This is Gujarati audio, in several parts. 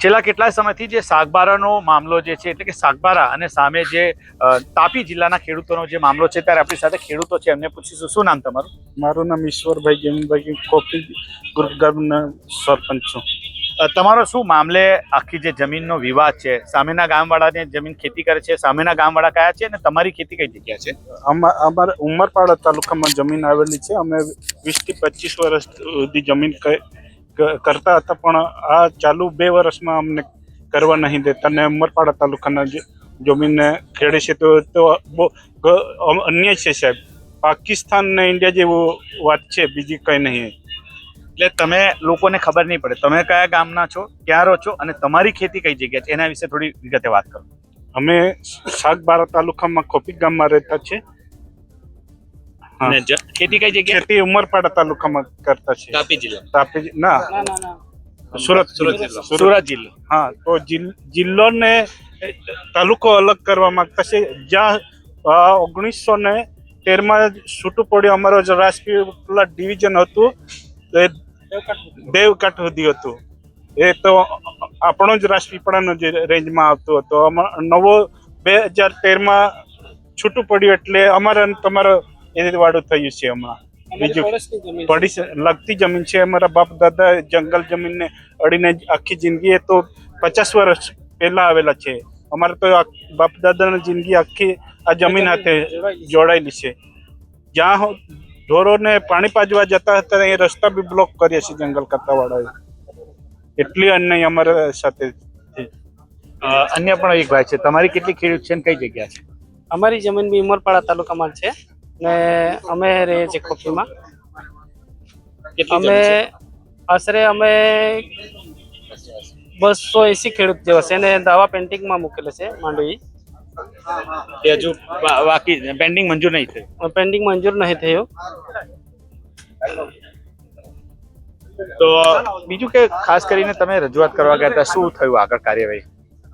છેલ્લા કેટલાય સમયથી જે સાગબારાનો મામલો જે છે એટલે કે સાગબારા અને સામે જે તાપી જિલ્લાના ખેડૂતોનો જે મામલો છે ત્યારે આપણી સાથે ખેડૂતો છે એમને પૂછીશું શું નામ તમારું? મારું નામ ઈશ્વરભાઈ જમીનભાઈ કોપી ગુરુગામના સરપંચ છું. તમારો શું મામલે આખી જે જમીનનો વિવાદ છે? સામેના ગામવાળાને જમીન ખેતી કરે છે, સામેના ગામવાળા કયા છે અને તમારી ખેતી કઈ જગ્યા છે? અમારે ઉમરપાડા તાલુકામાં જમીન આવેલી છે. અમે 20 થી 25 વર્ષ સુધી જમીન કરતા હતા, પણ આ ચાલુ 2 વર્ષમાં અમને કરવા નહીં દેતા ને ઉમરપાડા તાલુકાના જમીનને ખેડે છે. તો બહુ અન્યાય છે સાહેબ. પાકિસ્તાન ને ઇન્ડિયા જેવું વાત છે, બીજી કંઈ નહીં. એટલે તમે લોકોને ખબર નહીં પડે તમે કયા ગામના છો, ક્યાં રહો છો અને તમારી ખેતી કઈ જગ્યા છે એના વિશે થોડી વિગતે વાત કરો. અમે સાગબારા તાલુકામાં ખોપી ગામમાં રહેતા છે. ખેતી કઈ જગ્યાએ? ખેતી ઉમરપાડા તાલુકામાં કરતા છે. તાપી જિલ્લા? તાપી ના, સુરત જિલ્લો. હા, તો જિલ્લો ને તાલુકો અલગ કરવા માંગતા છે. જ્યાં 1913માં છૂટું પડ્યું અમારો જે રાજપીપળા ડિવિઝન હતું એ દેવકાઠ સુધી હતું. એ તો આપણો જ રાજપીપળાનો જે રેન્જમાં આવતું હતું. નવો 2013માં છૂટું પડ્યું એટલે અમારે તમારો એ વાળું થયું છે. હમણાં બીજું પડી લગતી જમીન છે. અમારા બાપ દાદા જંગલ જમીનને અડીને આખી જિંદગી એ તો 50 વર્ષ પહેલા આવેલા છે. અમારે તો બાપ દાદાની જિંદગી આખી આ જમીન સાથે જોડાયેલી છે. જ્યાં ઢોરોને પાણી પાજવા જતા હતા એ રસ્તા બી બ્લોક કર્યા છે જંગલ કત્તાવાળાએ. એટલી અન્યાય અમારા સાથે છે. અન્ય પણ એક ભાઈ છે, તમારી કેટલી ખેડૂત છે કઈ જગ્યા છે? અમારી જમીન બી ઉમરપાડા તાલુકામાં છે ને અમે રહીએ છીએ ખોપીમાં. અમે આશરે 280 ખેડૂત જેવા છે ને દાવા પેન્ટિંગમાં મૂકેલા છે. માંડવી એ હજુ બાકી પેન્ડિંગ મંજૂર નહીં થયું? પેન્ડિંગ મંજૂર નહીં થયું. તો બીજું કે ખાસ કરીને તમે રજૂઆત કરવા ગયા હતા, શું થયું આગળ કાર્યવાહી?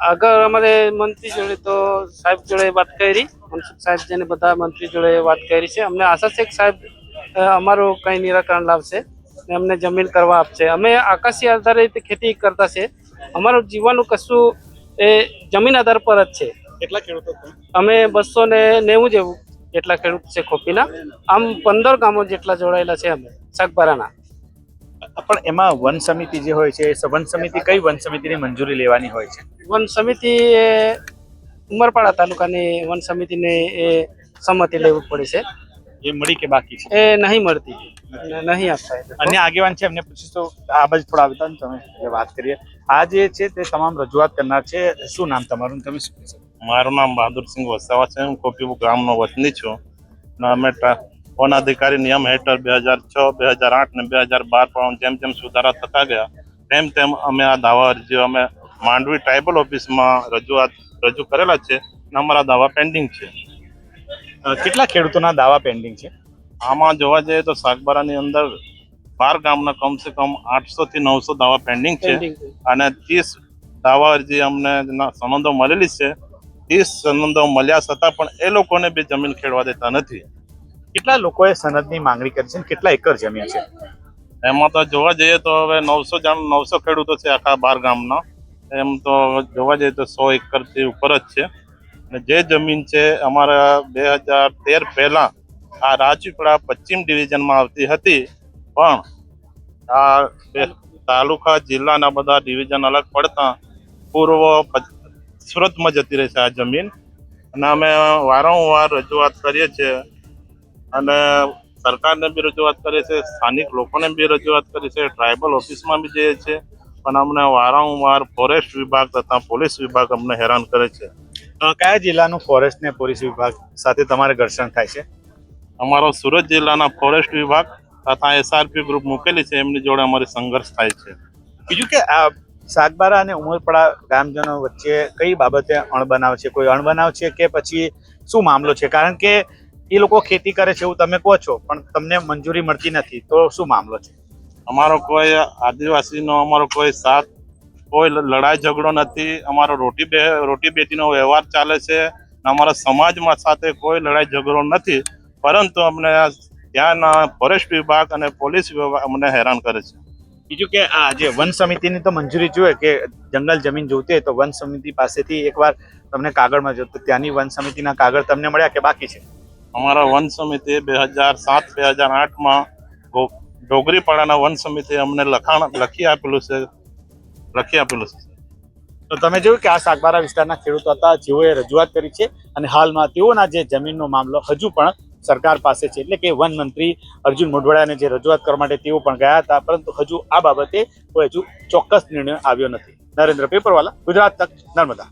આગળ અમારે મંત્રી જોડે તો સાહેબ જોડે વાત કરી, મનસુખ સાહેબ જેને બધા મંત્રી જોડે વાત કરી છે. અમને આશા છે કે સાહેબ અમારું કંઈ નિરાકરણ લાવશે ને અમને જમીન કરવા આપશે. અમે આકાશી આધારિત ખેતી કરતા છે. અમારું જીવવાનું કશું એ જમીન આધાર પર જ છે. કેટલા ખેડૂતો? અમે 290 જેવું જેટલા ખેડૂત છે ખોપીના. આમ 15 ગામો જેટલા જોડાયેલા છે અમે સાગબારાના. પણ એમાં વન સમિતિ જે હોય છે, વન સમિતિ કઈ વન સમિતિની મંજૂરી લેવાની હોય છે? વન સમિતિ એ ઉમરપાડા તાલુકાની વન સમિતિને એ સંમતિ લેવું પડે છે. એ મળી કે બાકી છે? એ નહીં મળતી, નહીં આપતા. અન્ય આગેવાન છે એમને પૂછીશું. આ બાજુ થોડા આવતા ને તમે વાત કરીએ. આ જે છે તે તમામ રજૂઆત કરનાર છે. શું નામ તમારું? તમે શું કહેશો? મારું નામ બહાદુરસિંહ વસાવા છે. હું ખોપી ગામનો વતની છું. અમે વન અધિકારી નિયમ હેઠળ 2006, 2008 ને 2012 પણ જેમ જેમ સુધારા થતા ગયા તેમ તેમ અમે આ દાવા અરજીઓ અમે માંડવી ટ્રાઇબલ ઓફિસમાં રજૂ કરેલા છે અને અમારા દાવા પેન્ડિંગ છે. કેટલા ખેડૂતોના દાવા પેન્ડિંગ છે? આમાં જોવા જઈએ તો સાગબારાની અંદર 12 ગામના કમસે કમ 800 થી 900 દાવા પેન્ડિંગ છે અને 30 દાવા અરજી અમને સંબંધો મળેલી છે. 30 સંબંધો મળ્યા છતાં પણ એ લોકોને બી જમીન ખેડવા દેતા નથી. કેટલા લોકોએ સનદની માંગણી કરી છે? કેટલા એકર જમીન છે? એમાં તો જોવા જઈએ તો હવે 900 ખેડૂતો છે આખા 12 ગામના. એમ તો જોવા જઈએ તો 100 એકરથી ઉપર જ છે. જે જમીન છે અમારા 2013 પહેલા આ રાજપીપળા પશ્ચિમ ડિવિઝનમાં આવતી હતી, પણ આ તાલુકા જિલ્લાના બધા ડિવિઝન અલગ પડતા પૂર્વ સુરતમાં જતી રહી છે આ જમીન. અને અમે વારંવાર રજૂઆત કરીએ છીએ અને સરકારને બી રજૂઆત કરીએ છીએ, સ્થાનિક લોકોને બી રજૂઆત કરીએ છીએ, ટ્રાઇબલ ઓફિસમાં બી જઈએ છીએ, પણ અમને વારંવાર ફોરેસ્ટ વિભાગ તથા પોલીસ વિભાગ અમને હેરાન કરે છે. કયા જિલ્લાનું ફોરેસ્ટ ને પોલીસ વિભાગ સાથે તમારે ઘર્ષણ થાય છે? અમારો સુરત જિલ્લાના ફોરેસ્ટ વિભાગ તથા SRP ગ્રુપ મૂકેલી છે, એમની જોડે અમારી સંઘર્ષ થાય છે. બીજું કે આ સાગબારા અને ઉમરપાડા ગામજનો વચ્ચે કઈ બાબતે અણબનાવ છે? કોઈ અણબનાવ છે કે પછી શું મામલો છે? કારણ કે એ લોકો ખેતી કરે છે એવું તમે કહો છો, પણ તમને મંજૂરી મળતી નથી, તો શું મામલો છે? અમારો કોઈ આદિવાસીનો અમારો કોઈ સાથ, કોઈ લડાઈ ઝઘડો નથી. અમારો રોટી બેટીનો વ્યવહાર ચાલે છે. અમારા સમાજમાં સાથે કોઈ લડાઈ ઝઘડો નથી, પરંતુ અમને ત્યાંના ફોરેસ્ટ વિભાગ અને પોલીસ વિભાગ અમને હેરાન કરે છે. બીજું કે આ જે વન સમિતિની તો મંજૂરી જોઈએ કે જંગલ જમીન જોઈતી હોય તો વન સમિતિ પાસેથી એકવાર તમને કાગળમાં જો તો ત્યાંની વન સમિતિના કાગળ તમને મળ્યા કે બાકી છે? અમારા વન સમિતિ 2007-2008માં ડોગરીપાડાના વન સમિતિએ અમને લખી આપેલું છે. તો તમે જોયું કે આ સાગબારા વિસ્તારના ખેડૂતો હતા જેઓએ રજૂઆત કરી છે અને હાલમાં તેઓના જે જમીનનો મામલો હજુ પણ સરકાર પાસે છે. એટલે કે વન મંત્રી અર્જુન મોઢવાડિયાને જે રજૂઆત કરવા માટે તેઓ પણ ગયા હતા, પરંતુ હજુ આ બાબતે કોઈ હજુ ચોક્કસ નિર્ણય આવ્યો નથી. નરેન્દ્ર પેપરવાલા, ગુજરાત તક, નર્મદા.